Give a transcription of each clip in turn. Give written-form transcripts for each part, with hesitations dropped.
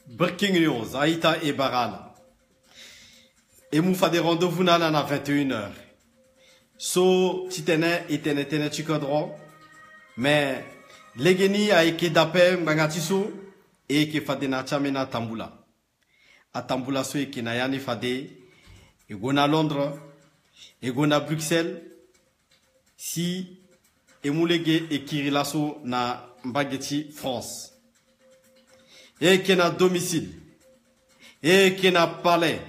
Breaking news, Aïta et Barala. Et mou fa des rendez-vous na 21h. So, titene et chikodro. Mais, legeni a eke dape mbangatiso et eke fade na chamena tambula. A tambula so eke na yani fade, et gona Londres, et gona Bruxelles. Si, et moulege et kirilaso na mbageti France. Et qui na domicile, et qui na palais,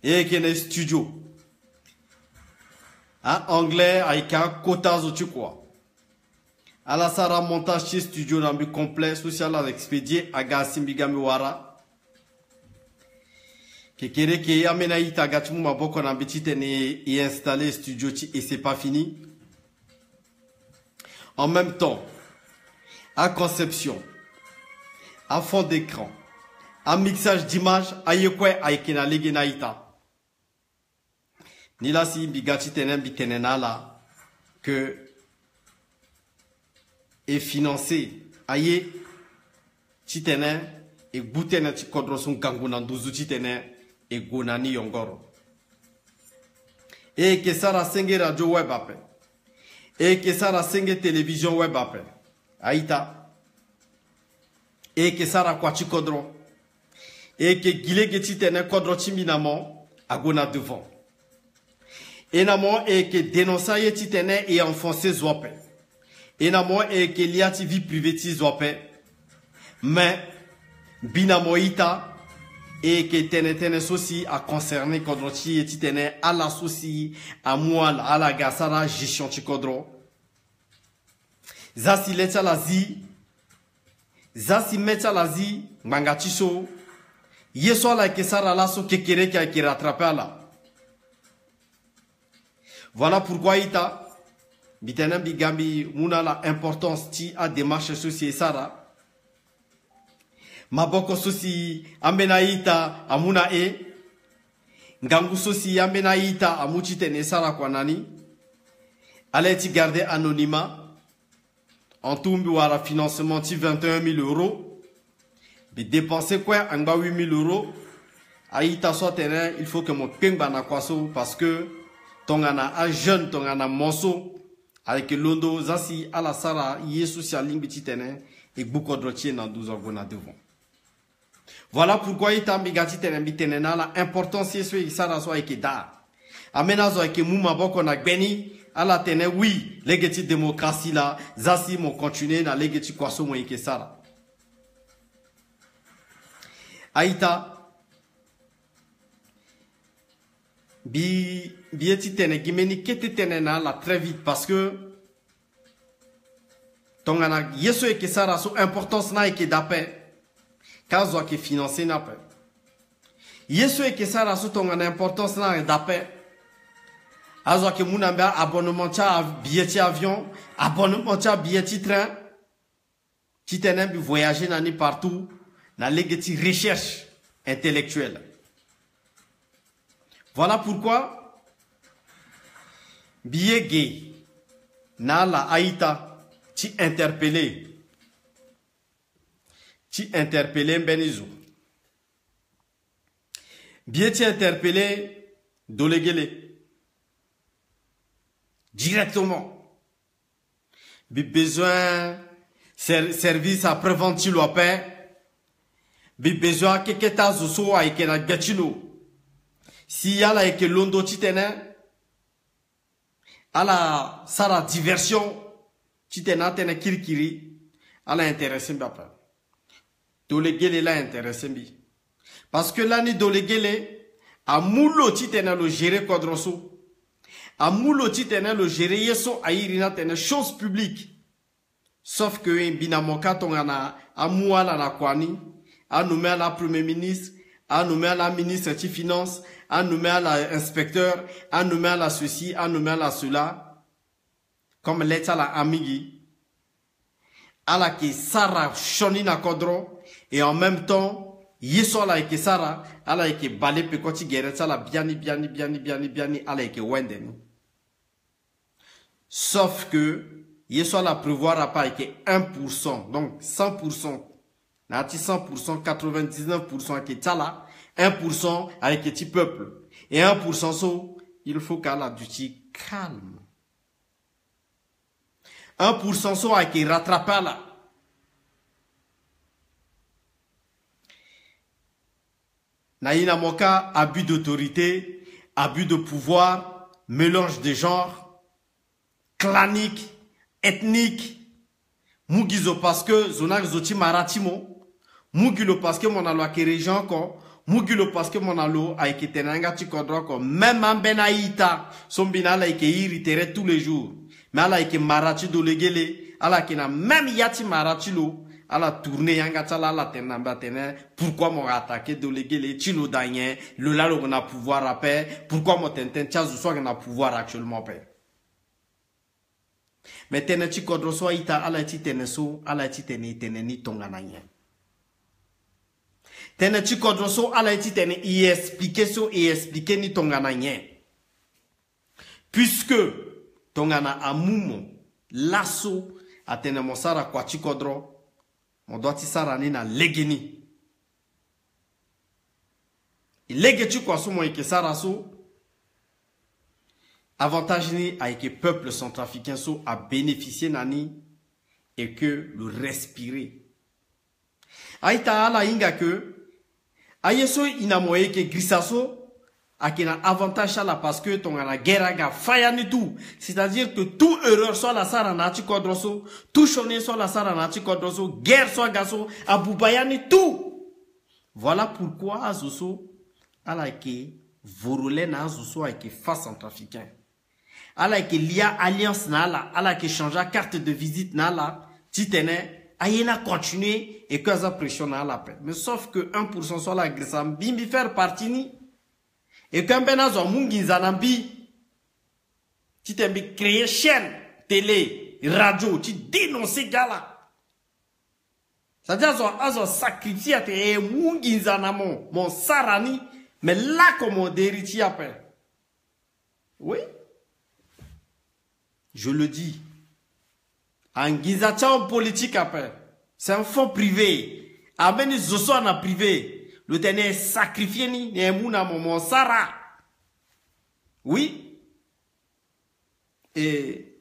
et qui na studio. En anglais, avec un quota de quoi. À la sara montage chez studio dans le complet social à expédier à Gassimbigami Wara. Kekere ke amena ita gatimu maboko na bitite ne y installer studio et c'est pas fini. En même temps, à conception, à fond d'écran, à mixage d'image, à yekwe à ekena legena ita. Ni la si bigati tenen bitenena la que est financé aye titenen et boutenen ti kodrosun ganguna nduzu titenen et gonani yongoro. Et que ça la senge radio web appel. Et que ça la senge télévision web appel. Aïta. Et que ça la kwachi kodro. Et que gile geti tenen kodro chiminamo agona devant. Et namo et que dénonça yeti tenen et enfoncé zoape. Et namo et que liati vie privée ti zoape. Mais binamo ita et que tenen souci à concerner kodro ti yeti tenen à la souci à moi à la gasara gestion ti kodro. Zasi lecha lazi Zasi mecha lazi mangatiso yeso la kesara la so kekere qui rattraper là. Voilà pourquoi ita bitena bigambi muna la importance ti a démarche souci sara maboko souci amena ita amuna ngangu souci amena ita amuchi tene sara kwa nani allez garder anonymat. En tout cas, financement de 21 000 euros. Mais dépenser quoi? En bas 8 000 euros. Aïta soit terrain, il faut que mon ping na kwaso parce que ton ana a jeune, ton ana monso avec l'ondo zasi à la sara yé social ligne petit terrain et beaucoup de rotiers dans 12 ans devant. Voilà pourquoi ita migati terrain bitena la importance c'est ce sara soit avec da. Amena zo avec mouma boko na beni. À la tene, oui, les démocratie là, zasi mon continuer na les kwaso mo ike sara. Aïta, bieti tene, gimeni kete tene na la très vite parce que ton ana yeso ike sara so importance na ike dape, kazo ake financer na pe. Yeso ike sara so ton ana importance na dape. Alors que mon abonnement à billet avion, abonnement à billet train, qui t'aime voyager nani partout, dans les recherche intellectuelle. Voilà pourquoi billet gay, na la Aïta, ti interpellé Benizou. Billet ti interpellé Dolegele. Directement. Bi besoin service à prévention ou paix. Bi besoin que keta zoso a eke na gachino. Si yala eke londo titene. Ala sara diversion. Titena tene kirikiri. Ala intéressé mbapa. Dolegele la intéressé mbi. Parce que là ni dolegele a moulo titene lo gérer quadroso. A mouloti tene le gérer yeso aïrina tene chose publique. Sauf que binamoka tongana a mouala la kwani, a nommé à la premier ministre, a nommé à la ministre des finances, a nommé à l'inspecteur, a nommé à la ceci, a nommé à la cela. Comme l'état la amigi. A la ki sara shoni na kodro, et en même temps, yeso la ke sara, a la ke balé pekoti gere, la biani, a la ke wenden. Sauf que, il soit la prévoir à pas avec 1%, donc 100% Nati 100%, 99% avec Tala, 1% avec petit peuple. Et 1% so, il faut qu'elle a du calme. 1% so avec rattraper là. Naïna Moka, abus d'autorité, abus de pouvoir, mélange de genres, clanique, ethnique. Mugizo parce que zonak zoti maratimo, mugilo parce que mon alo akerejan ko, mugilo parce que mon alo aike tenanga tikodro ko, même en benaïta, sombina la ike iritere tous les jours. Mais ala ike marati do legele, ala kena même yati marati lo, ala tourner yanga tala la tenamba tene, pourquoi mon attaqué do legele, chilo danyen, le lalo on a pouvoir à paix, pourquoi mon tenten tchazo soit on a pouvoir actuellement paix. Mais tenechi kodroso ita ala ti teneso ala ti teneni tongananye. Tenechi kodroso ala ti tene y expliquer so et expliquer ni tongananye. Puisque tongana amumo lasso a tenemo sara kwa chi kodro mo doiti sara ni na legeni. Legechi kwa so mo ike sara so. Avantage ni avec le peuple centrafricain so a bénéficié nani et que le respirer. Aïta ala inga que ayeso inamoye que grisaso a kena avantage là parce que ton la guerre ga faya ni tout. C'est-à-dire que tout erreur soit la sara nati kodroso, tout choné soit la sara nati kodroso, guerre soit gaso, abubaya ni tout. Voilà pourquoi azoso ala ke vorole na azoso avec face centrafricain. ala ke lia alliance nala, ala ke changea carte de visite nala, titene, ayena continuer et que ça pression nala paix. Mais sauf que 1% soit la gressam bimbi faire partie ni et quand ben azo mungi zanambi, titembi créer chaîne télé, radio, tu dénoncer gala. C'est-à-dire azo sacrifier te mungi zanamo, mon sarani, mais là comme on dérite après. Oui. Je le dis. En guisation politique après. C'est un fonds privé. Amen zoso na privé. Le tenez sacrifié ni mouna mon sara. Oui. Et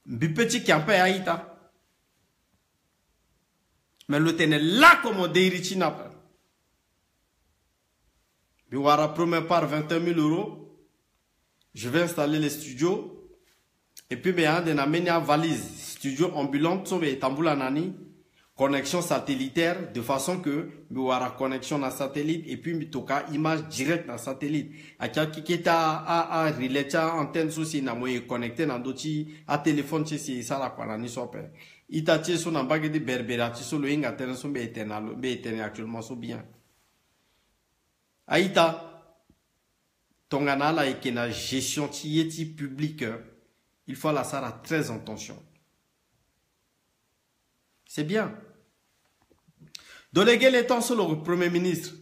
petit campé aïta. Mais le tenez là comme on dérite après. Biwara première part 21 000 €. Je vais installer les studios. Et puis, ben, on a amené une valise. Studio ambulante, sur les tamboula nani. Connexion satellitaire, de façon que, il y aura connexion à satellite. Et puis, il y aura image directe dans satellite. À quelqu'un qui a relais, antenne, si na moyen connecté dans d'autres, à téléphone, si ça la quoi, nani soit père. Il t'a tiré sur un bague de berbera, sur le inga, sur le éternel, actuellement, so bien. Aïta. Tongana la et la gestion tieti publique, il faut la sara très attention. C'est bien. Délégué l'étant sur le premier ministre.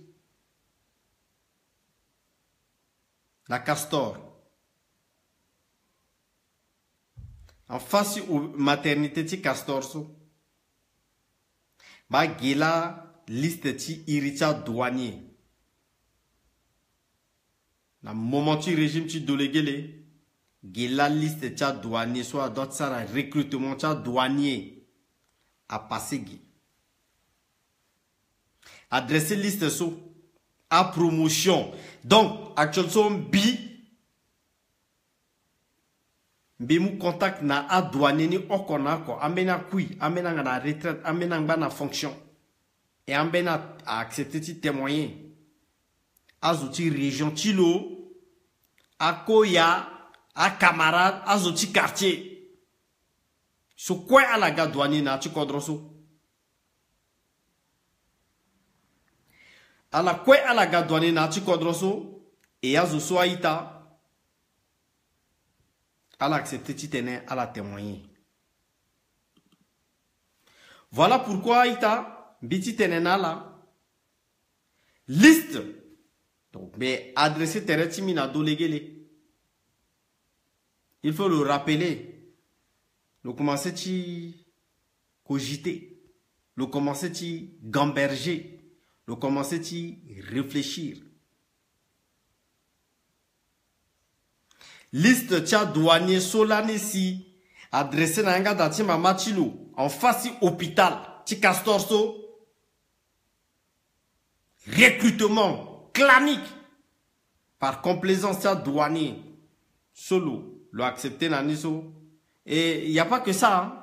La Castor. En face aux maternité ti Castor so. Ba gela liste ti irrita douanier. Na moment du régime tu délégué la liste tcha douanier soit d'autres ça recrutement tcha douanier à passer adresser liste so à promotion donc actuellement bi mu contact na a douanier ni okona ko amena kui amena na retraite amena na fonction et amena a accepter ti témoigner azouti région tilo à Koya, à camarade, à zoti quartier. So quoi à la gadouani na tu kodroso? À la quoi à la gadouani na tu kodroso? Et à zo aïta. À l'accepter titene à la témoigner. Voilà pourquoi aïta, biti tenena la liste. Donc, mais adresser Teretimi na dolégué. Il faut le rappeler. Nous commençons à cogiter. le commencer à gamberger, le commencer à réfléchir. Liste tia douanier solani si adressé na nga dati mama chilo en face hôpital ti castorso recrutement clanique par complaisance tia douanier solo le accepté na niso et il y a pas que ça hein?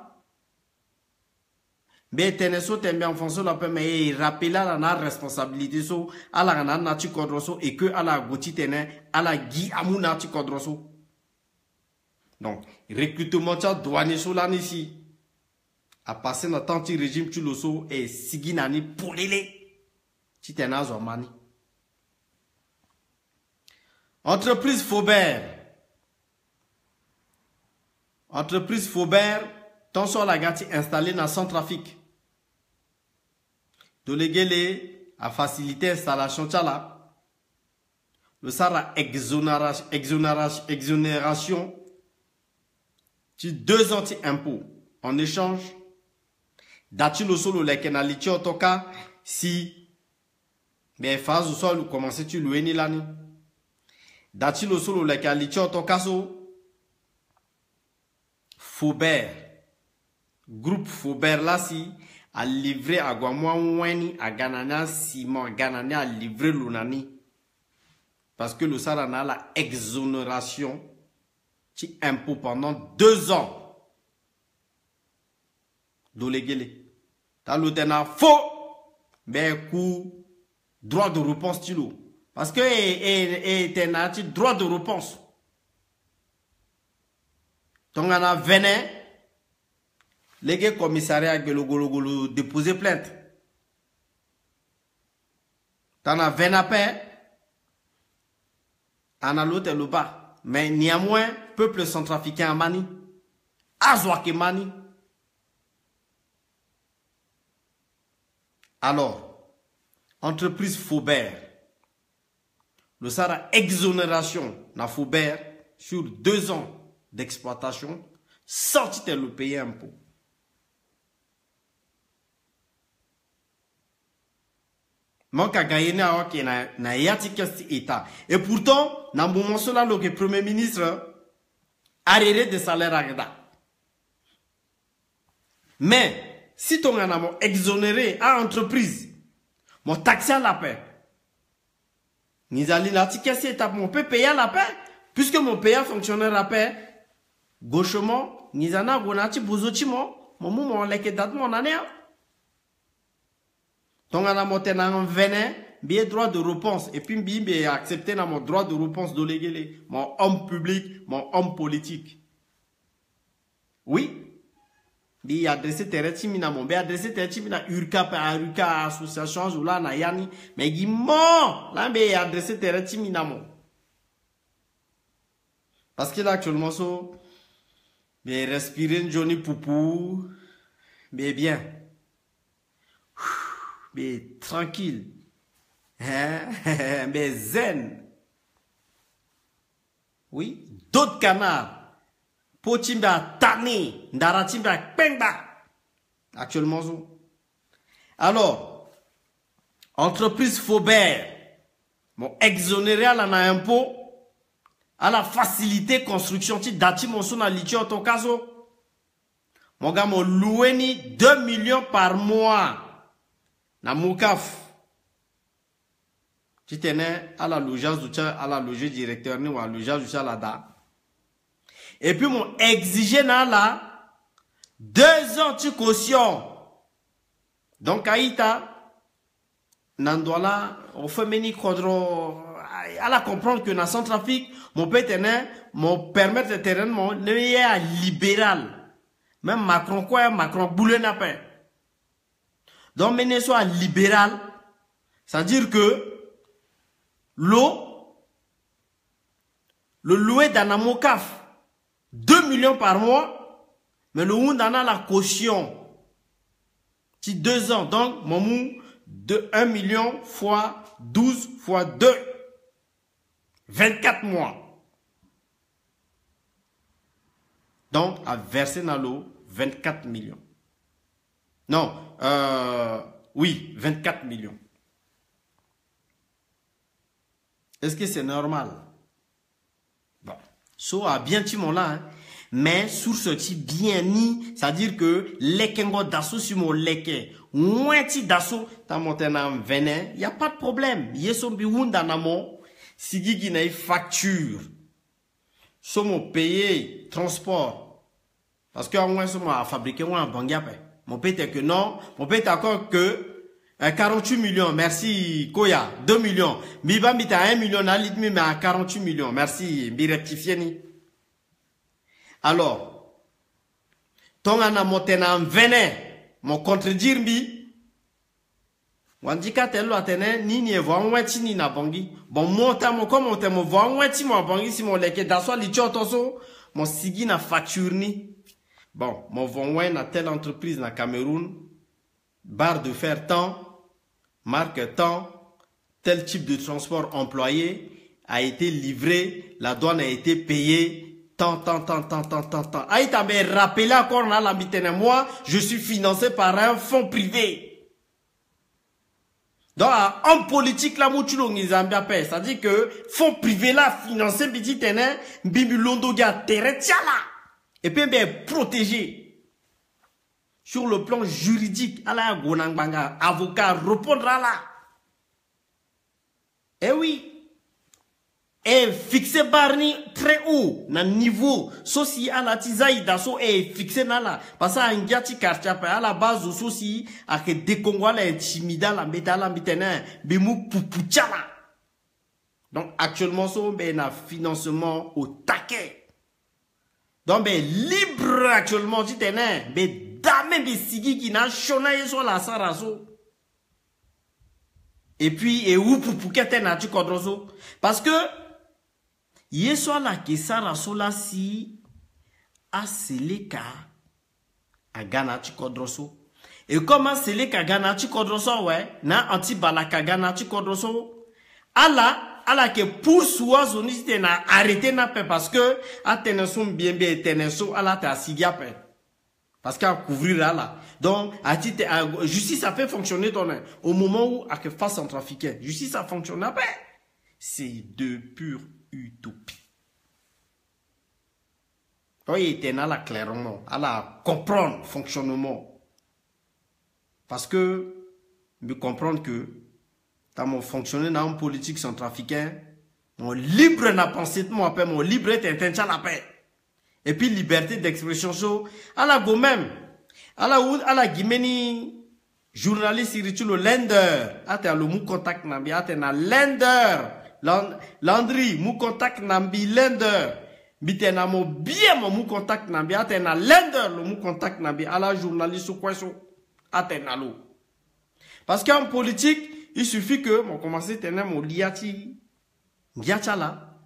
Mais teneso tembe en fonction la mais rappeler la responsabilité so ala na ti kodroso et que ala goti tene ala gi amuna ti kodroso. Donc, recrutement douanier sur l'année ici. A passé notre temps de régime tu le so et sigi nani polele. Tu t'en as mani. Entreprise Faubert. Entreprise Faubert, tant sur la gati installée dans son trafic. Délégué à faciliter l'installation tchala. Le sara exonération. 2 anti-impôts en échange d'ati le solo le kenalichi otoka si mais phase au sol commencer tu louer ni l'année d'ati le solo le kenalichi otoka so Faubert groupe Faubert là si a livré à Guamwa Weni à Ganania Simon Ganania a livré l'unani parce que le sarana la exonération impôt pendant 2 ans. Dolégué. T'as l'autre faux. Mais coup, droit de réponse, tu l'as. Parce que t'as droit de réponse. Donc, on a venu, les gars commissariat Golo déposer plainte. T'en as 20 à paix. On a l'autre le bas. Mais néanmoins, peuple centrafricain à Mani, Azouake Mani. Alors, entreprise Faubert, le Sahara exonération na Faubert sur 2 ans d'exploitation, sorti de le payer impôt. Manque à gagner na yati kesti état. Et pourtant, na moment cela le premier ministre arrêté de salaire à mais si ton an exonéré à entreprise, mon taxi à la paix. Ni allons la kesti état mon peut payer à la paix puisque mon payeur fonctionnaire à paix gauchement ni ana bonati bozotimo mon moment leke date mon année. Donc, on a monté dans un venin, bien droit de réponse. Et puis, bien accepté dans mon droit de réponse de l'égalé. Mon homme public, mon homme politique. Oui. Bien adressé terre mina mon, bien adressé terre mina Urka, association, ou là, na yani. Mais, il ment. Là, bien adressé terre mina mon. Parce que là, actuellement, so, bien respirer Johnny Poupou, bien. Mais tranquille, hein? Mais zen. Oui, d'autres canards. Potimba tani, ndaratimba pengba. Actuellement, alors, entreprise Faubert, mon exonéré à l'impôt, à la facilité construction, ti dati mon son à l'itio en ton cas, mon gars, mon loué ni 2 millions par mois. Na Moukaf, tu tenais à la logeuse à la logeuse directeur ni ou à la logeuse du là. Et puis mon exigé na là 2 ans de caution. Donc Aïta, Nandola, on fait meni kodro, à la comprendre que dans son trafic, mon père tenait, mon permettre de terrain, mon n'est libéral. Même Macron quoi, Macron boule n'a pas. Donc, mener soit libéral, c'est-à-dire que l'eau, le loué dans un mocaf, 2 millions par mois, mais le ou dans la caution, c'est 2 ans. Donc, mon mou, de 1 million fois 12 fois 2, 24 mois. Donc, à verser dans l'eau, 24 millions. Non, oui, 24 millions. Est-ce que c'est normal? Bon, so a bien timon là, hein? Mais sur ce type bien ni, c'est-à-dire que lekengo dasso sur mon leke, ouenti dasso, ta montagne venin, y a pas de problème. Yeso biwunda namo, sigi gina facture. So mon payer transport. Parce que moi so moi fabriquer moi en bangiape. Mon paye que non, mon paye encore que 48 millions, merci Koya, 2 millions. Biba mita 1 million, na litmi mais à 48 millions, merci, bi rectifier ni. Alors, ton ana motena venin, mon contredire bi, wandika telo atene, ni ni evo anweti ni na bangi. Bon, monta mo, comme on te mo vo anweti mo bangi si mon leke daswa li chotoso, mon sigi na facture ni. Bon, mon vonwen na telle entreprise na Cameroun, barre de fer temps, marque temps, tel type de transport employé a été livré, la douane a été payée, tant. Aïta me rappelé encore dans la mitene, moi, je suis financé par un fonds privé. Donc, en politique, la moutulo nizambia paix, c'est-à-dire que fonds privé là, financé, biti tene, bibi londo ga tere tiala. Et puis, ben, protégé. Sur le plan juridique, ala gonangbanga, avocat, répondra là. Eh oui. Et fixé barni très haut, na niveau, soci à la tisaï d'asso est fixé na la. Parce que un gati quartier à la base, soci, à que des Congolais intimidants la métala mitena, bimou poupoutchala. Donc, actuellement, so, ben, na financement au taquet. Donc, ben, libre actuellement, tu t'es ben, dame, ben, sigi qui n'a chonaye sur la saraso. Et puis, et où pour qu'elle n'a tu kodroso. Parce que, yeso la ke saraso la si, a seleka, a gana tu kodroso. Et comment seleka gana tu kodroso, ouais, na anti-balaka gana tu kodroso. ala ke pour soi zoni na arrêter na paix parce que ateneson bien teneso ala ta sigia paix parce qu'à couvrir là donc justice a fait fonctionner ton au moment où à que face en trafiquant justice a fonctionné paix c'est de pure utopie. Oui, était là clairement à la comprendre fonctionnement parce que me comprendre que dans mon fonctionner dans une politique centrafricaine, mon libre n'a pensé de moi, mon libre est intention la paix. Et puis liberté d'expression, à la go même, à la guimeni, journaliste le lender, à le mou contact nambi, à na lender, Landry, mou contact nambi lender, bitena mo bien mon mou contact nambi, à na lender, le mou contact nambi, à la journaliste ou quoi so, à na l'eau. Parce qu'en politique, il suffit que mon commencer à tenir mon liati, là.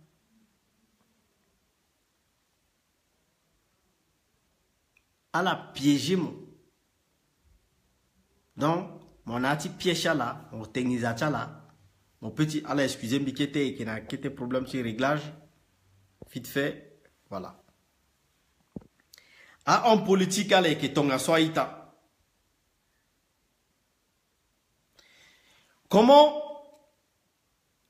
À la piéger mon. Donc, mon ati piège là, mon technisation là, mon petit, à la excusez-moi, qui était problème sur réglage, vite fait, voilà. À en politique, à la qui tonga soaita. Comment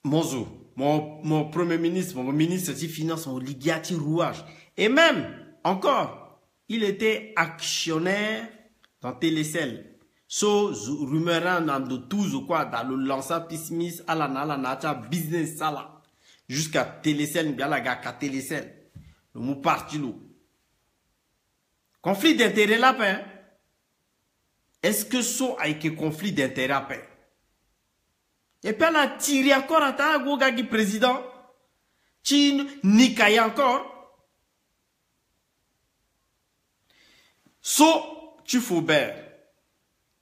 mon premier ministre, mon ministre des Finances, mon ligati rouage, et même encore, il était actionnaire dans Télécel. So rumeur dans tous ou quoi, dans le lancer pismis à la nacha business sala jusqu'à Télécel, bien la gars Télécel, le mot parti l'eau. Conflit d'intérêt là, paix. Est-ce que so a été conflit d'intérêt à paix? Et puis elle a tiré encore à ta gogagi président. Tu nikaye encore. So, tu Faubert.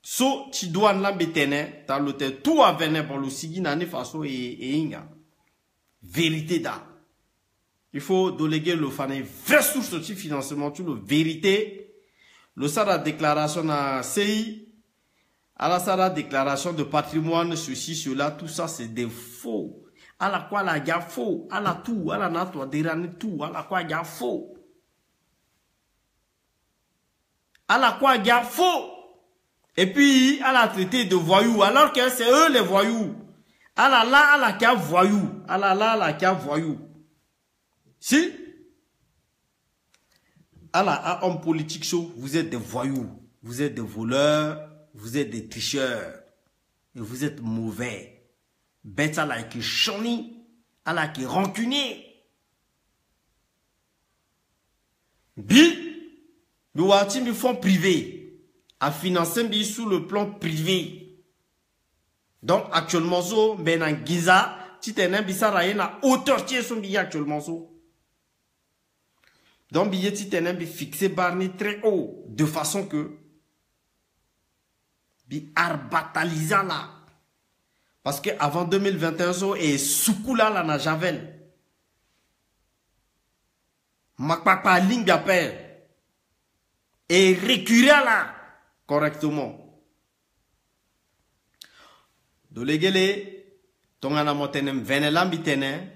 So, tu dois l'embêter, t'as l'hôtel, tout à venir pour le sigi nani faso et inga. Vérité da. Il faut déléguer le fané vraie source de financement, tu le vérité. Le ça la déclaration à CI. À la déclaration de patrimoine, ceci, cela, tout ça, c'est des faux. À la quoi la gars faux. À la tout, à la nature, tout. À la quoi gars faux. À la quoi gars faux. Et puis, elle a traité de voyous, alors que c'est eux les voyous. Allah là, Allah qui a voyou. Allah là, Allah qui a voyou. Si? Allah a homme politique chaud, vous êtes des voyous. Vous êtes des voleurs, vous êtes des tricheurs. Et vous êtes mauvais. Bête Allah qui est choni, Allah qui est rancunier. Bi, du fonds privé, à financer bi sous le plan privé. Donc actuellement so, ben en Giza, si t'es un bisaraye na hauteur tiers son billet actuellement so. Donc billet si t'es un bi fixé barni très haut, de façon que bi arbataliza là. Parce que avant 2021 so et soukula là na Javel. Makpakpa ligne d'appel et récurrent là correctement. Dolegele tongana motenem venelam bitene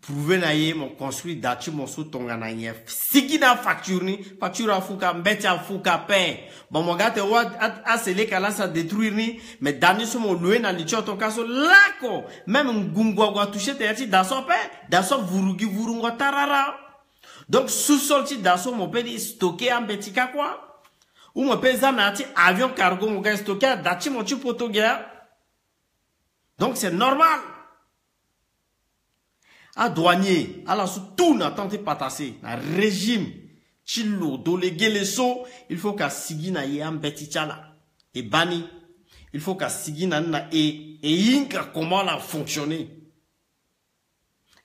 prouver na ye mon construit dati mon sou tongana ye sigina facture ni facture afuka mbeti afuka pe bon mon gars te wa asele kala sa détruire ni mais dani so mon loué na licho ton kaso lako même ngungwa gwa toucher te yati daso pe daso vurugi vurungo tarara. Donc, sous-sol, ti daso, mon père dit stocké en petit quoi? Ou mon père zanati avion cargo, mon gars stocké, dati mon tu poto guerre. Donc, c'est normal. À douanier, à la sous tout n'a tenté patasser. Un régime, chilo, dolégué les sauts, il faut qu'à sigi na ye en petit chala. Et bani. Il faut qu'à sigi na et inka comment la fonctionner.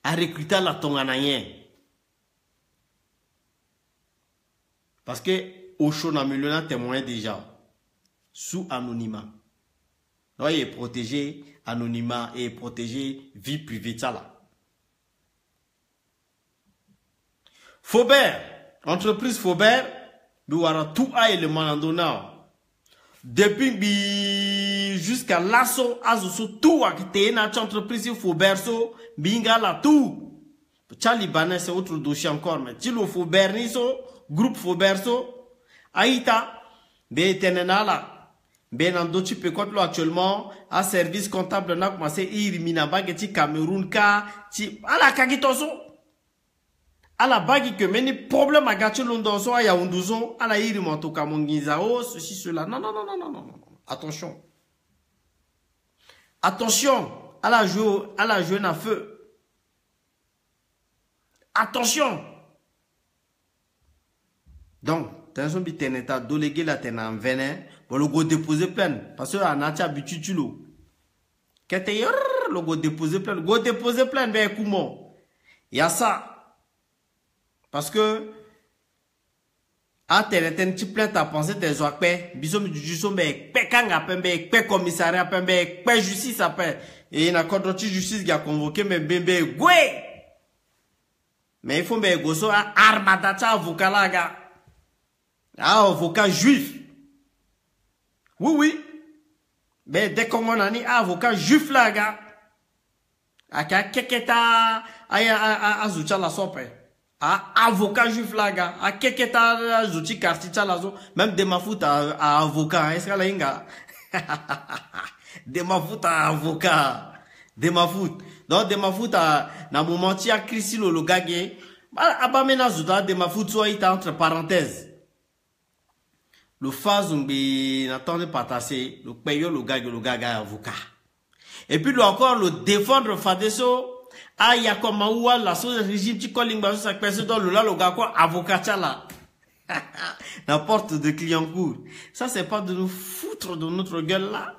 À recruter la tonganayen. Parce que Ocho n'a million témoin déjà sous anonymat. Donc il est protégé anonymat et protégé vie privée ça là. Faubert, entreprise Faubert, nous avons tout à élément en donnant. Depuis jusqu'à l'assaut, azoso tout à quitter notre entreprise Faubert so binga la tout. Tchalibanais c'est autre dossier encore mais Tilo Faubert ni so groupe Fauberso, Aïta, Betenenala, Benando Chipekotlo actuellement, à service comptable, n'a commencé Irimina Bageti Cameroun, ti, à la Kagitoso, à la bague que meni problème à Gatulondoso, à Yaoundouzo, à la Irimanto Kamongizao, ceci, cela. Non, non, non, non, non, non, non. Attention. Attention, à la jeune à feu. Attention. Donc, t'as un biteneta dolégué la tena en venin, pour le go déposer plainte. Parce que on a habitué tu l'eau. Qu'est-ce que le go déposer plainte? Go déposer plainte, ben comment? Il y a ça. Parce que, à t'es un petit plainte à penser tes oakpe, bisom du juson, ben, kanga pembe, commissariat pembe, justice après. Et il y a un justice qui a convoqué, mais bébé, goué! Mais il faut me gosso à armadacha avocat là, gars. Ah, avocat juif. Oui, oui. Mais dès qu'on a dit avocat juif là, gars. Aka keketa aya azucha la sope. Ah, avocat juif là, gars. A keketa azuchi karticha la zo. Même de ma fout à avocat. Est-ce que la inga? De ma fout à avocat. De ma fout. Donc, de ma fout à na moment tia Christy le gagé. Abamena zuda de ma fout soit entre parenthèses. Le phase n'attendait pas tasser, le payo le gaga avocat. Et puis encore le défendre Fadeso, ah ya comme maoua la sauce régime tu calling baso sa personne dans le là le gars quoi avocat là. La porte de Clignancourt. Ça c'est pas de nous foutre de notre gueule là.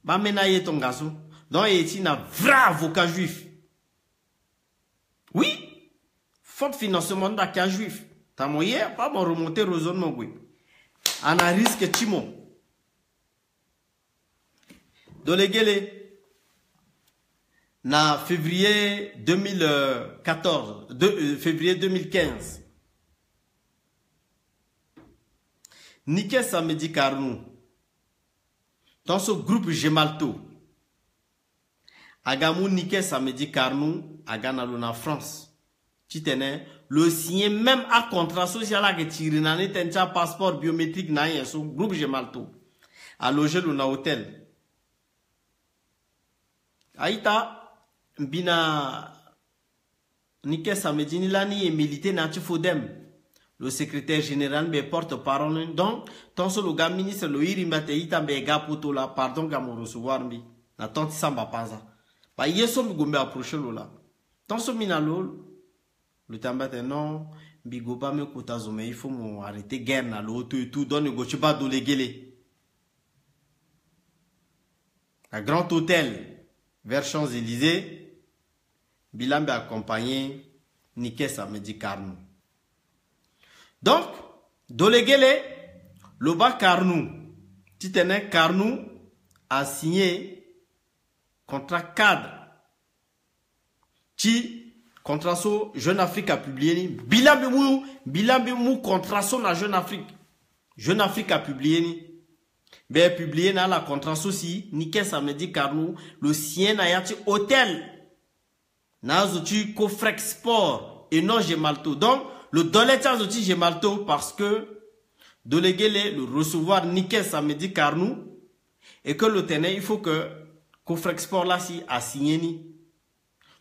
Bah menailler ton garçon. Donc il est un vrai avocat juif. Oui, faute financement d'avocat juif. T'as moyen, pas mon remonter raisonnement, oui. On a risque Timon. Dolégué, na février 2014, février 2015. Nike Samedi Carnou. Dans ce groupe Gemalto. Agamou Nike Samedi Carnou, Aganalou na France. titene le signer même à contrat social à que tirinane tencha passeport biométrique na yeso groupe Gemalto à loger le na hôtel aïta bina nike samedi ni lani et milité na fodem le secrétaire général be porte-parole donc ton solo ga ministre lo irimate ita be ga poto la pardon ga mo recevoir mbi na tonti samba panza ba yeso mi gombe approcher lo la ton so minalo le tambate non bigo pas me kotazo mais il faut mon arrêter guerre na l'auto et tout donne go chiba do legele un grand hôtel vers Champs-Élysées Bilambe accompagné Nike Samedi Carnou. Donc, Dolegele, Loba Carnou, Titene Carnou a signé contrat cadre. Qui, contrat so, Jeune Afrique a publié, Bilambe mou contrat so na Jeune Afrique. Jeune Afrique a publié, ben publié na la contrat so si, Nike Samedi Carnou, le sien na yati hôtel. Nazuti Cofrex Sport et non Gemalto. Donc, le dollar Zoti Gemalto parce que Dolegele le recevoir Nike Samedi Carnou et que le tenait, il faut que Cofrex Sport là si a signé ni.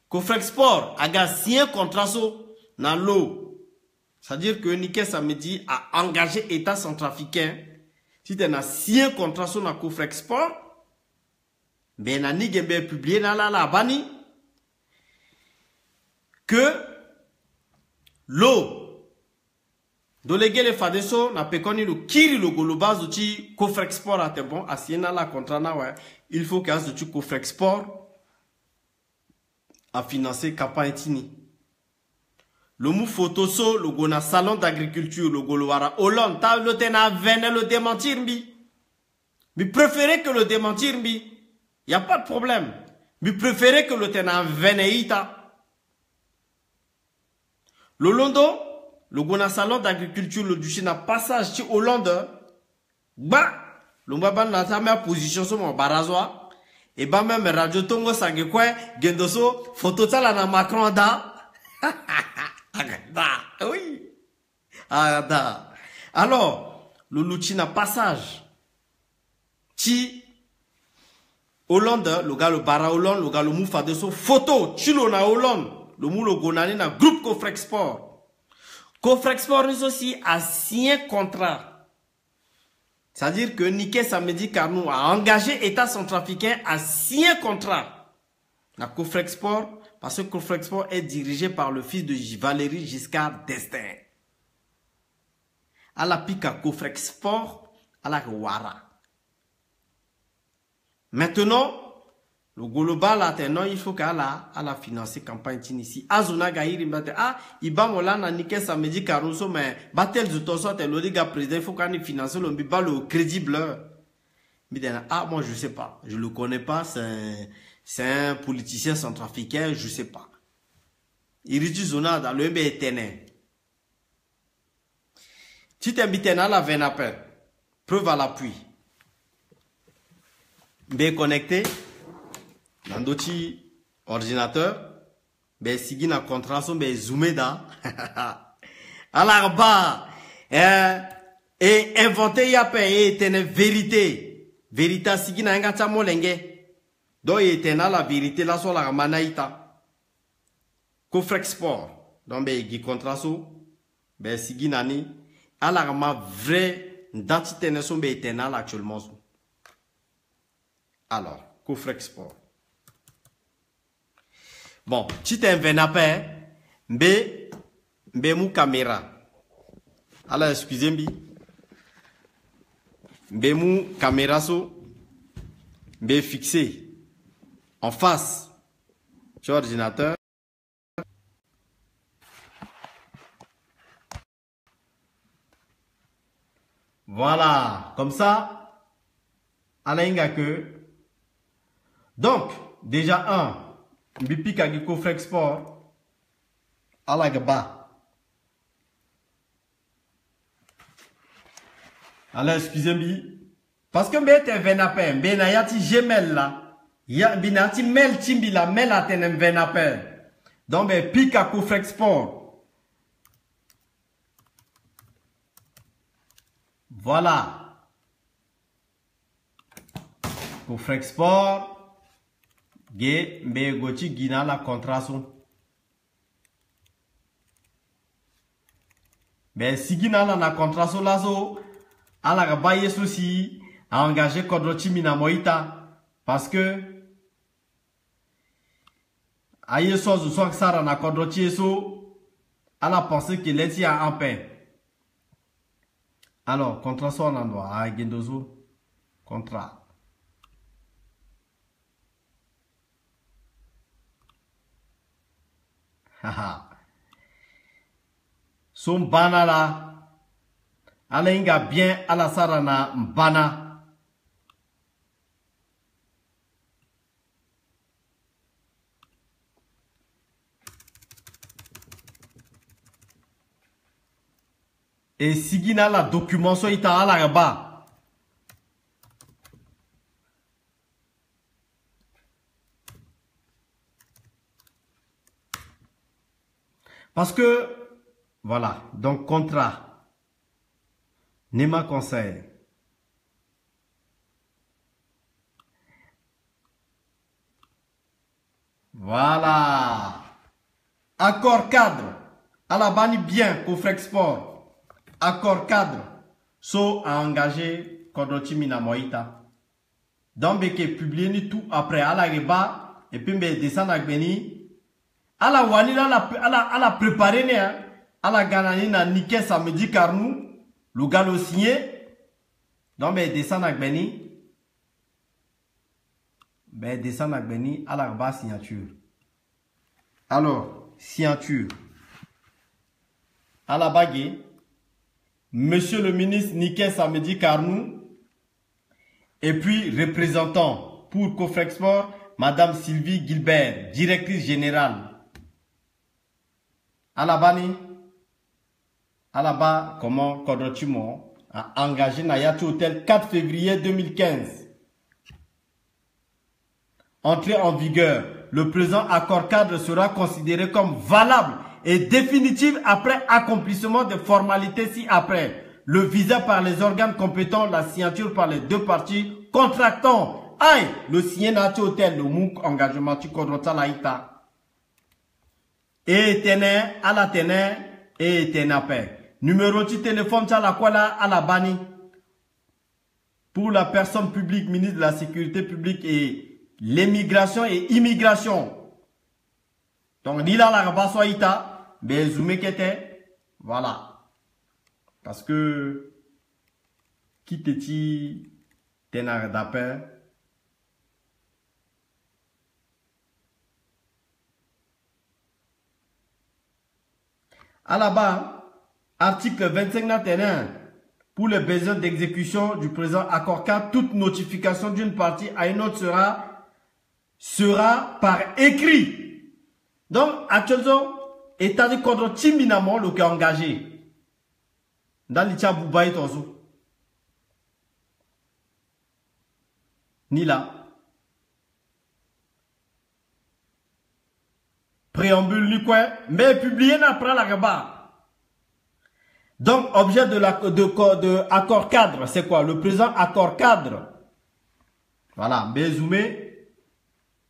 Cofrex Sport a signé un contrat so dans l'eau. C'est-à-dire que Nike Samedi a engagé État centrafricain. Si tu as signé un contrat so dans Cofrex Sport, ben na ni gembe publié dans la bani que l'eau Dolegele Fadeso n'a pas connu le kiri le goloba zouti Cofrexport a été bon assiena la contrat na ouais il faut que zouti Cofrexport a financé campagne tini le mou photo so le go na salon d'agriculture le golowara Hollande ta le tena vene le démentir mbi mais préférez que le démentir mbi y a pas de problème mais préférez que le tena vene ita le Londo, le Gona salon d'agriculture, le duché na passage ci Hollande, bah, le mbaban na ta ma position sur mon barazoa, et bah même radio tongo sangue quoi, gendoso, photo tala na Macron da, da, oui, ah da. Alors, le luchi na passage, ci Hollande, le gars le bara Hollande, le gars le moufa de so photo, chilo na Hollande. Le moule gonani na groupe Cofrexport. Cofrexport nous aussi a signé contrat. C'est-à-dire que Nike Samedi Carnou a engagé État centrafricain à signer contrat. La Cofrexport, parce que Cofrexport est dirigé par le fils de Valéry Giscard d'Estaing. À la pique à Cofrexport, à la Wara. Maintenant, le global là, il faut qu'elle a financé campagne ici. Azuna Gaïri mbate ah iba mola na Nike Samedi Carnou mais batel zuto so te le gars président il faut qu'on finance le biba le crédible. Ah moi je sais pas, je le connais pas, c'est un politicien centrafricain, je sais pas. Il dit zona dans le BTN. Si tu habites dans la Venapel, preuve à l'appui. Bien connecté. Dans d'autres ordinateurs, ben sigi na contrat son ben zoomé da. Alors bah et inventer y a payé tene vérité. Vérité sigi na ngata molenge. Do etena la vérité la so la manaita. Cofrexport. Donc ben gi contrat so ben sigi nani ala ma vrai date tene son ben etena actuellement. Alors, Cofrexport. Bon, si tu es un venapé, mbe mou caméra. Alors, excusez-moi. Mbe mou caméra so, mbe fixé en face sur l'ordinateur. Voilà, comme ça, alainga que. Donc, déjà un. Mbipi kagi Cofrexport ala gaba. Alors excusez-moi parce que mbete venape mbena yati Gmail là ya binati mail timbi la mail atenem venape donc be pika Cofrexport Voilà. Pour Frexport, Gé, Mbegoti, Guina, la contrason. Ben, si Guina, la contrason, lazo, à la rabaye souci, a engagé Kodroti Minamoïta. Parce que, aïe, soit Sara, na Kodroti eso, elle a pensé qu'il est en paix. Alors, contrat son endroit, à Gendozo, contrat. Haha. Son bana là, Alainga bien à la sarana bana. Et sigina la document so ita ala gaba. Parce que voilà, donc contrat. Nema conseil. Voilà. Accord cadre. À la bani bien pour Frexport. Accord cadre. So a engagé Kodroti Minamoïta. Donc, beke publié ni tout après à la reba. Et puis, me descend à Beni. À la wani, à la préparé, à la ganani na niqué samedi carnou. Le galo signé. Donc, me descend à Beni. Ben, descend à Beni à la reba signature. Alors, signature. À la bague. Monsieur le ministre Niké Samedi Carnou. Et puis, représentant pour Cofrexport, Madame Sylvie Gilbert, directrice générale. À la bani. À la bas, comment Kodrochimo a engagé Nayati Hotel 4 février 2015. Entrée en vigueur. Le présent accord cadre sera considéré comme valable et définitif après accomplissement des formalités ci-après. Le visa par les organes compétents, la signature par les deux parties contractants. Aïe, le signé Nati Hotel, le MOUC engagement tu Kodrota Laïta. Et tené, à la tené, et tenape. Numéro de téléphone, ça la quoi là, à la bani. Pour la personne publique, ministre de la Sécurité publique et l'émigration et immigration. Donc, ni là, la rabasoïta, mais zoomé qu'était, voilà. Parce que, qui te dit, t'es d'appel. À la bas, article 25 91, pour les besoins d'exécution du présent accord cadre, toute notification d'une partie à une autre sera par écrit. Donc, actuellement, état de contre Timinamo, le cas engagé. Dans l'Itia Boubaï Tozo. Ni là. Préambule ni quoi, mais publié après la rabat. Donc, objet de accord cadre, c'est quoi? Le présent accord cadre. Voilà, Bézoumé,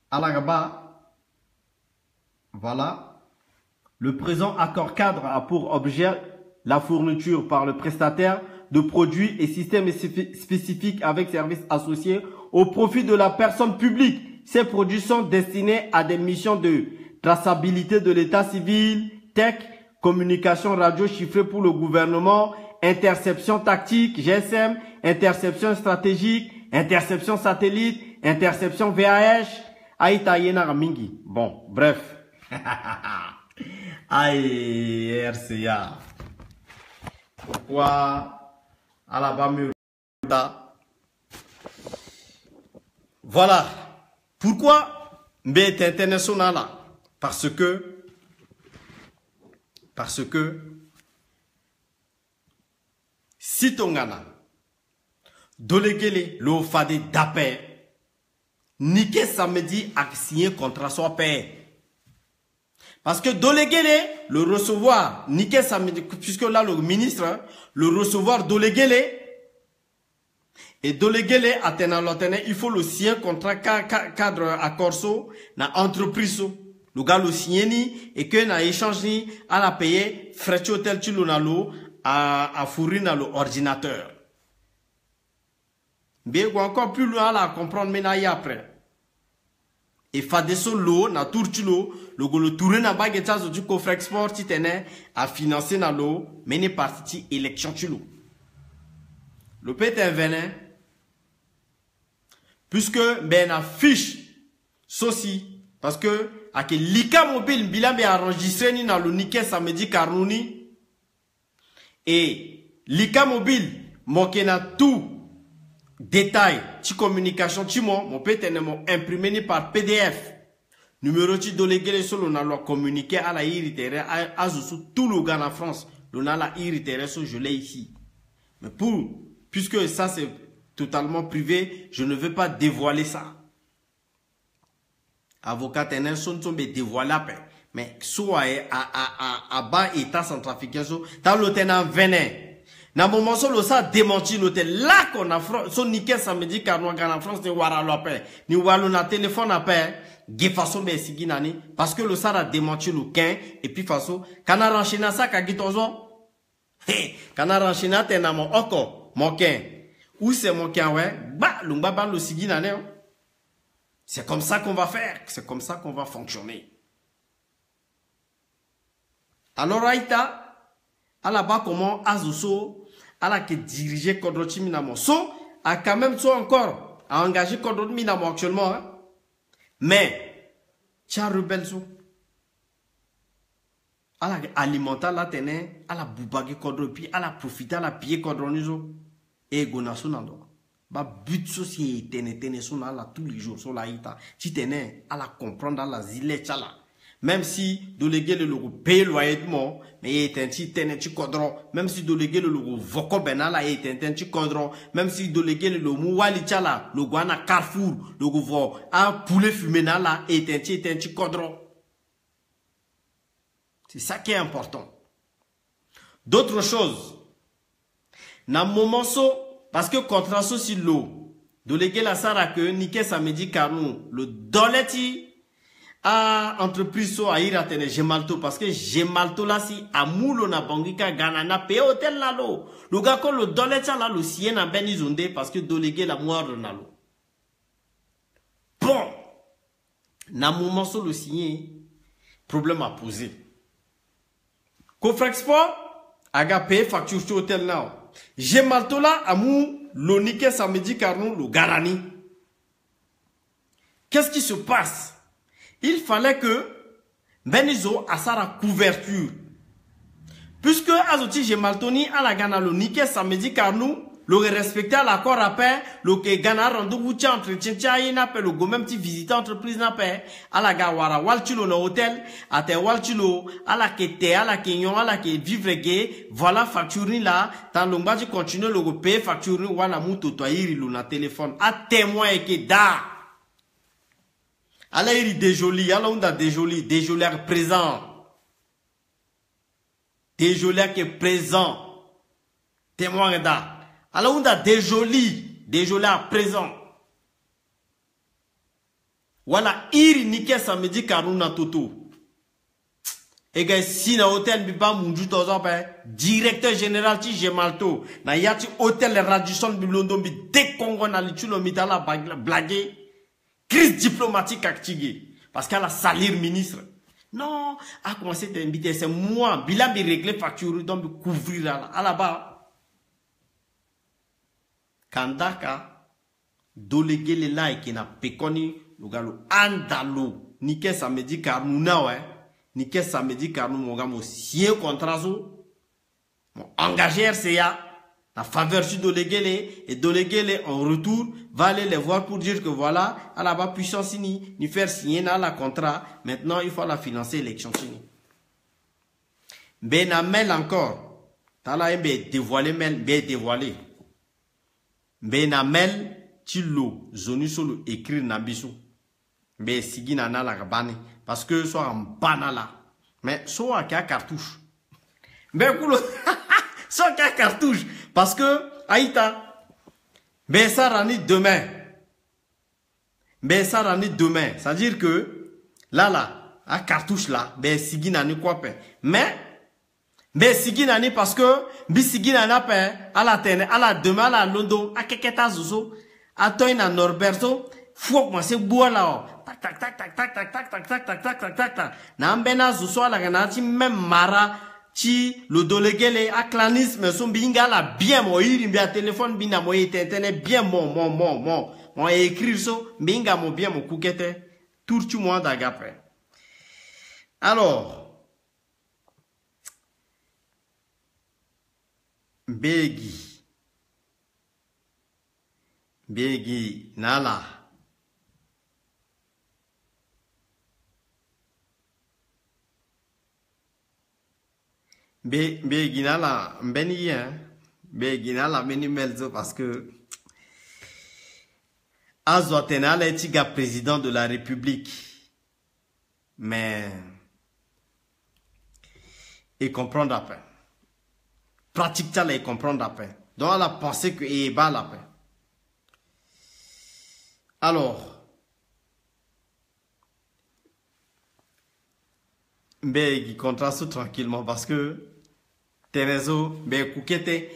à la rabat. Voilà. Le présent accord cadre a pour objet la fourniture par le prestataire de produits et systèmes spécifiques avec services associés au profit de la personne publique. Ces produits sont destinés à des missions de traçabilité de l'état civil, tech, communication radio chiffrée pour le gouvernement, interception tactique, GSM, interception stratégique, interception satellite, interception VAH, Aïtaïena Mingi. Bon, bref. Aïe, RCA. Pourquoi Alabama? Voilà. Pourquoi Mbé international? Parce que si Tongana Dolegele le fade d'appel Niké samedi a signé contrat soit paix. Parce que Dolegele le recevoir Niké samedi puisque là le ministre le recevoir Dolegele Et dolégué à tenir il faut le signer contrat cadre accord so na entreprise so. Le gars le signé ni et que na échange ni à la payer frais hôtel tu le nalo à fournir dans l'ordinateur. Bien encore plus loin à comprendre mais na après. Et fadeso l'eau na tour tu le tourner na bague ça du coffre export tu tenais à financer na l'eau mais n'est parti élection tu le peut être venin puisque ben na fiche ceci parce que à que lika mobile bilan be enregistré ni na le niquet samedi karnouni et lika mobile moqué na tout détail ti communication ti mon peut être imprimé ni par PDF numéro ti dolégué sur le loi communiqué à la irritere à tout le gars en France le na la irritere so je l'ai ici mais puisque ça c'est totalement privé, je ne veux pas dévoiler ça. Avocat tenant son tombé dévoilé mais soit à bas état centrafricain dans l'hôtel en venin. Dans le moment où ça démenti l'hôtel là qu'on a son nickel ça me dit car nous en France ni wara l'opé ni walo na téléphone après de façon be siginani parce que le ça a démenti le quin et puis façon quand on enchaîné ça ka gitozo quand on enchaîné tena mon oko mon quin où c'est mon quin ouais bah l'umba ba le siginani c'est comme ça qu'on va faire, c'est comme ça qu'on va fonctionner. Alors Aïta à la bas comment Azuso à la que diriger Kodroti Minamo so a quand même so encore à engager Kodroti Minamo actuellement hein? Mais tu as rebelle so à la alimenter la tenait à la boubagé Kodroti à la profiter à la piller Kodroni so et gonaso nando ba but société tenait son là tous les jours sur la Aïta tu tenais à la comprendre à la zile chala. Même si dolégué le logo paye loyalement, mais il est un petit tenenti codron. Même si dolégué le logo voko benala est un tenenti codron. Même si dolégué le logo mouali chala, le guana Carrefour, le logo un poulet fumé nala est un petit codron. C'est ça qui est important. D'autres choses. Dans moment so, parce que contrat so si l'eau, dolégué la sara que nique samedi carnou, le doleti à entreprise so aïra tene gemalto parce que gemalto là si amulo na bangika gana na paye hôtel là lo le gars ko le doleta là le sien na benizonde parce que dolégué la moire na lo bon na moment so le sien problème à poser Cofrexport aga paye facture sur hôtel là gemalto là amu lo nique samedi carnou le garani qu'est-ce qui se passe? Il fallait que Benizo a sa couverture. Puisque Azoti Gemaltoni à la Ghana le Niké samedi car nous le respecté à l'accord après le que Ghana rendez-vous entretien tchaï n'a pas le go même petit visiteur entreprise n'a pas à la Gawara walchilo no hôtel à te walchilo à la kete à la kenyon à la ke vivre gay voilà facturing là dans l'ombaji continue le go payer facturing wala muto toiri lo na téléphone à témoin et que da alors il déjoli, alors on a déjoli présent. Déjoli qui est présent. Témoin da. Alors on a déjoli présent. Voilà, il nique samedi karuna toto. Et que si na hôtel biba munju tozo pa directeur général ti Gemalto na yati hôtel Radisson Bilondo bi de Congo na lichulo mitala blaguer. Crise diplomatique activée. Parce qu'elle a salir ministre. Non, a commencé à t'inviter. C'est moi. Bilan de régler facture. Donc, couvrir à la bas. Kandaka, dolégué les là et qui n'a pas connu le galo andalo. Nique samedi car nous n'a ouais. Nique samedi car nous mon gars mon sien contrat so. Mon engagé RCA. La faveur sur dolégué et dolégué en retour va aller les voir pour dire que voilà à la bas puissance ni faire signer dans la contrat maintenant il faut la financer élection sini ben amel encore t'as là dévoilé men ben dévoilé ben amel tilo zonu solo écrire na biso ben sigi na la bani parce que soit en banala mais soit à cartouche ben kulo soit qu'à cartouche parce que Aïta Mais ça rani demain. Mais ça rani demain. C'est-à-dire que, là, à cartouche là, ben, sigi nani quoi pe. Mais sigi nani parce que, sigi nani pe, à la tene, à la demain, à la londo, à keketa zozo, à toi na Norberto, faut que moi c'est bois là, tac, tac, tac, tac, tac, tac, tac, tac, tac, tac, tac, tac, tac, tac. N'ambena zozo à la ganati, même mara, ti, le dolégué, à clanisme, son binga la bien, moi, il bien téléphone, bina, moi, il internet bien, moi, écrire ça, binga, moi, bien, mon couquette, tout tu moi d'agapé. Alors, Begi, Nala. Begi, Nala, Mbeni, hein. Begi, Nala, Mbeni Melzo, parce que Azotenala est tiga président de la République. Mais, et comprendre après. Pratique ça et comprendre après. Donc, elle a pensé que il bat la paix. Alors, il contraste tranquillement parce que Terezo, Koukete,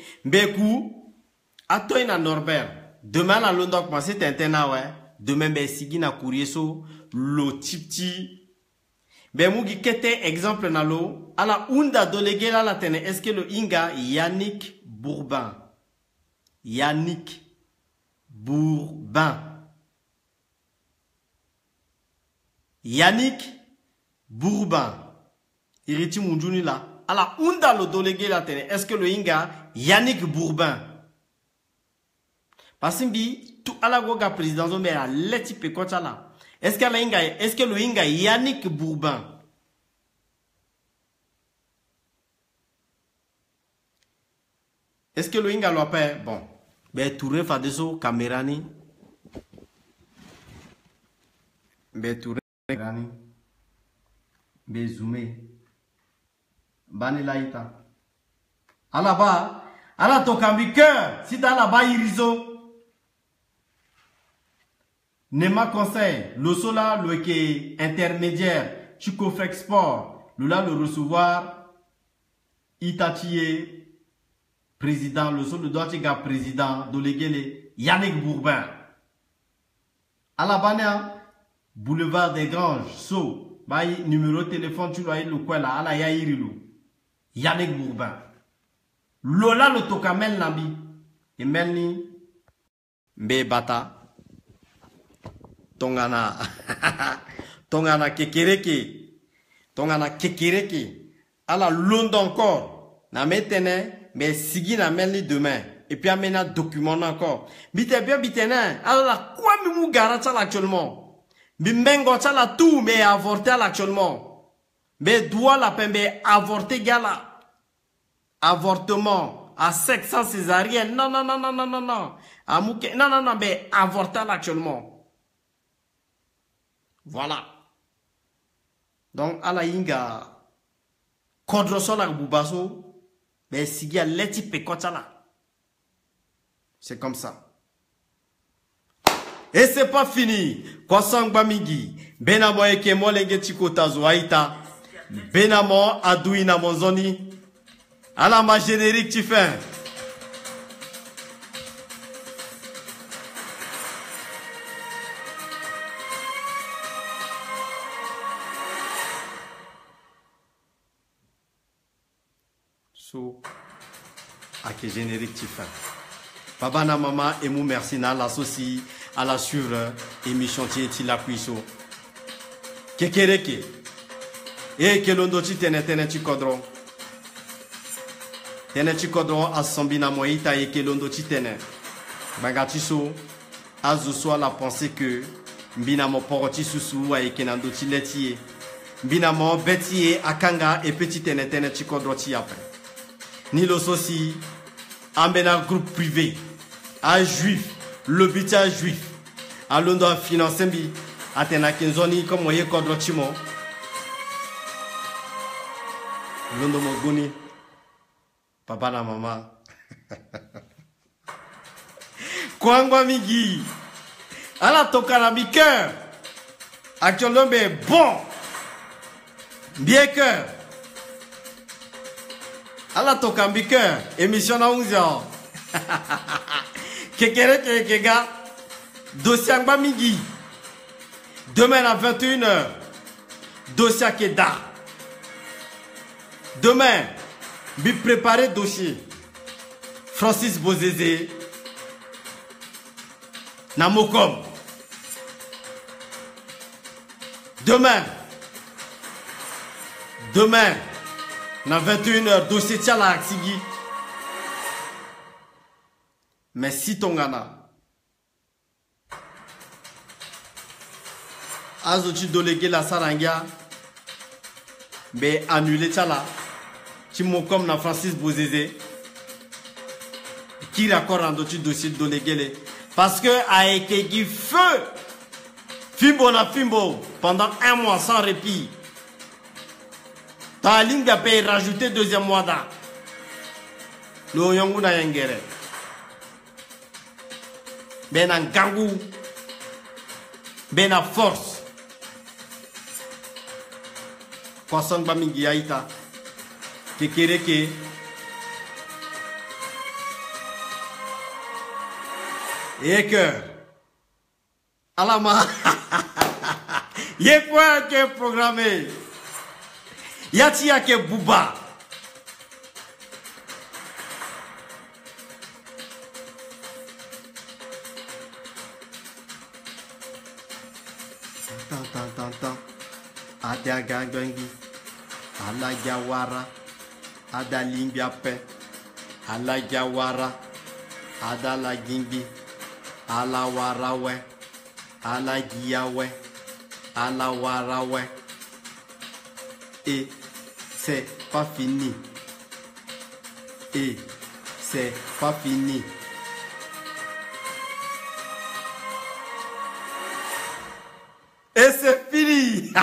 à toi na Norbert. Demain, la London commence Tintin, ouais. Demain, Sigi na Kourieso, lo tipti. Mougi kete exemple na lo, ala unda dolégué la tene, est-ce que le Inga Yannick Bourbin? Yannick Bourbin. Yannick Bourbin. Iriti Mundjuni là. Ala unda lo dolégué la tene, est-ce que le Inga Yannick Bourbin? Parce que tout ala goga président mais la leti pekota là. Est-ce que le Inga Yannick Bourbin? Est-ce que le Inga l'a pas? Bon. Ben, Touré Fadeso, Camerani. Ben, Touré Camerani. Ben, Zoumé. Banilaïta. Alaba. Ala tokambi cœur. Si t'as là-bas, Irizo. Nema conseil, le sola, le qui intermédiaire, Chico Export, le là, le recevoir, Itachié, président, le sol, le doigt, président, Dolégué, Yannick Bourbin. À la banane, boulevard des Granges, so, bail, numéro de téléphone, tu dois le quoi là, à la Yaïrilou, Yannick Bourbin. Lola, le tokamel nabi, et melni, Mbebata. Tongana kekereke à la Londres encore na metene mais sigi na melni demain et puis amena document encore bite bien bitena alors quoi mi mu garantie actuellement bimengo ça la tout mais avorté actuellement mais doit la pembe avorté gala avortement à 700 césarienne non amouke non mais avorté actuellement. Voilà. Donc, à la inga, kodrosola bubaso, mais si y a leti pekotala. C'est comme ça. Et c'est pas fini. Kwasang bamigi, benamo eke molenge chikota zoaita, benamo adouina monzoni, à la ma générique tu fais. À quel générique tu fais. Papa na maman et mou merci na l'associe à la suivre émission ti la cuiso. Kekereke. Et que l'on doit tene ti kodron. Tene ti kodron a sambina moïta et que l'on doit tene. Bagatiso azu soit la pensée que mbina mo poroti susu et que nando ti letier. Mbina mo betier akanga et petit tene ti kodron ti après. Ni le soci, un groupe privé, un juif, l'hôpital juif, à Londres financé, à Tenakenzoni, comme moyen contre Timon. Londres Mogoni, papa la maman. Kwangwa Migi. Ala tokana mi cœur. Actuellement, mais bon. Bien cœur. Ala toka mi cœur. Émission na 11h. Kekere kekega. Dossier Ngba Migi. Demain à 21h. Dossier Keda. Demain, bi préparer dossier. Francis Bozézé. Namokom. Demain, na 21h, dossier Tchala Aksigi. Mais si Tongana, Azochi Dolégué la Sarangia, mais annulé Tchala, Timokom na Francis Bozézé, qui raccord en dossier Dolégué. Parce que a été feu, Fimbo na Fimbo, pendant 1 mois sans répit. Ta ligne a payé rajouter 2e mois d'an. Le Yongu na Yengere. Ben en gangou. Ben en force. Kwasang Bamingi Aïta. Kekereke. Et que. Alama. Il y a quoi qui est programmé? Yati ya ke Bouba. Tan. Ada gangangi. Ala Jawara. Ada Limbiape. Ala Jawara. Ada la Gimbi. Ala Warawe. Ala Giawe. Ala Warawe. Et c'est pas fini. Et c'est pas fini. Et c'est fini.